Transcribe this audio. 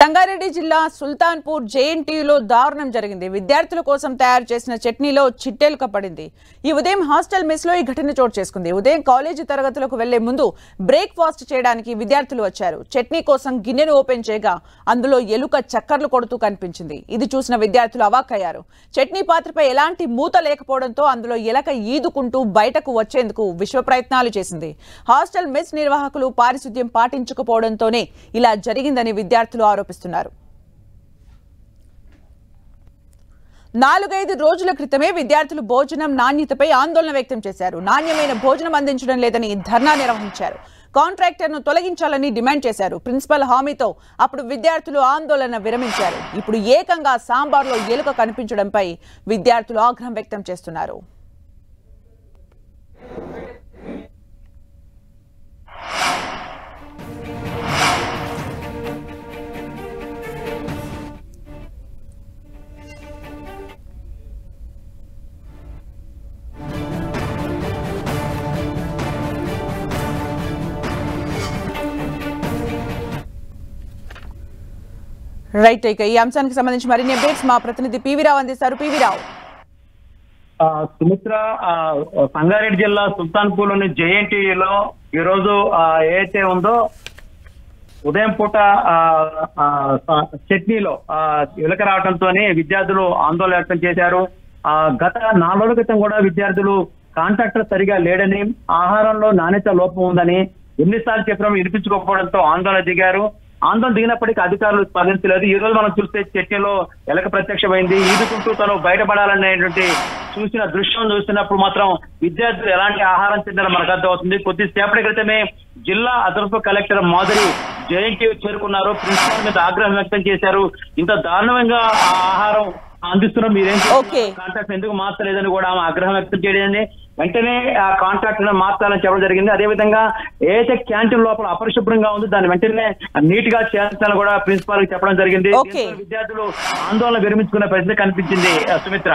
సంగారెడ్డి జిల్లా సుల్తాన్పూర్ జేఎన్టీయూలో దారుణం జరిగింది. విద్యార్థుల కోసం తయారు చేసిన చట్నీలో చిట్టెలుక పడింది. ఈ ఉదయం హాస్టల్ మెస్ లో ఈ ఘటన చోటు చేసుకుంది. ఉదయం కాలేజీ తరగతులకు వెళ్లే ముందు బ్రేక్ఫాస్ట్ చేయడానికి విద్యార్థులు వచ్చారు. చట్నీ కోసం గిన్నెను ఓపెన్ చేయగా అందులో ఎలుక చక్కర్లు కొడుతూ కనిపించింది. ఇది చూసిన విద్యార్థులు అవాక్కయ్యారు. చట్నీ పాత్రపై ఎలాంటి మూత లేకపోవడంతో అందులో ఎలక ఈదుకుంటూ బయటకు వచ్చేందుకు విశ్వ ప్రయత్నాలు చేసింది. హాస్టల్ మెస్ నిర్వాహకులు పారిశుద్ధ్యం పాటించకపోవడంతోనే ఇలా జరిగిందని విద్యార్థులు ఆరోపిస్తున్నారు. 4-5 రోజుల క్రితమే విద్యార్థులు భోజనం నాణ్యతపై ఆందోళన వ్యక్తం చేశారు. నాణ్యమైన భోజనం అందించడం లేదని ధర్నా నిర్వహించారు. కాంట్రాక్టర్ను తొలగించాలని డిమాండ్ చేశారు. ప్రిన్సిపల్ హామీతో అప్పుడు విద్యార్థులు ఆందోళన విరమించారు. ఇప్పుడు ఏకంగా సాంబార్లో ఎలుక కనిపించడంపై విద్యార్థులు ఆగ్రహం వ్యక్తం చేస్తున్నారు. రైట్, ఇక ఈ అంశానికి సంబంధించి మరిన్ని అప్డేట్స్ మా ప్రతినిధి పివి రావు అందిస్తారు. పివి రావు. సుమిత్ర, సంగారెడ్డి జిల్లా సుల్తాన్పూర్ లోని జేఎన్టీయూలో ఈ రోజు ఏదైతే ఉందో ఉదయం పూట చట్నీలో ఎలుక రావడంతో విద్యార్థులు ఆందోళన వ్యక్తం చేశారు. గత 4 రోజుల క్రితం కూడా విద్యార్థులు కాంట్రాక్టర్ సరిగా లేడని, ఆహారంలో నాణ్యత లోపం ఉందని ఎన్నిసార్లు చెప్పినా వినిపించుకోకపోవడంతో ఆందోళన దిగారు. ఆందోళన దిగినప్పటికీ అధికారులు స్పందించలేదు. ఈ రోజు మనం చూస్తే చట్నీలో ఎలక ప్రత్యక్షమైంది. ఈదుకుంటూ తను బయటపడాలనేటువంటి చూసిన దృశ్యం చూస్తున్నప్పుడు మాత్రం విద్యార్థులు ఎలాంటి ఆహారం తిన్నారో మనకు అర్థమవుతుంది. కొద్దిసేపటి క్రితమే జిల్లా అదనపు కలెక్టర్ మాధురి జేఎన్టీయూ చేరుకున్నారు. ప్రిన్సిపల్ మీద ఆగ్రహం వ్యక్తం చేశారు. ఇంత దారుణంగా ఆ ఆహారం అందిస్తున్నాం, మీరేం కాంట్రాక్ట్ ఎందుకు మార్చలేదని కూడా ఆమె ఆగ్రహం వ్యక్తం చేయలేదని వెంటనే ఆ కాంట్రాక్ట్ మార్చాలని చెప్పడం జరిగింది. అదేవిధంగా ఏదైతే క్యాంటీన్ లోపల అపరిశుభ్రంగా ఉంది దాన్ని వెంటనే నీట్ గా చేయాలని కూడా ప్రిన్సిపాల్ కి చెప్పడం జరిగింది. విద్యార్థులు ఆందోళన విరమించుకునే పరిస్థితి కనిపించింది. సుమిత్ర.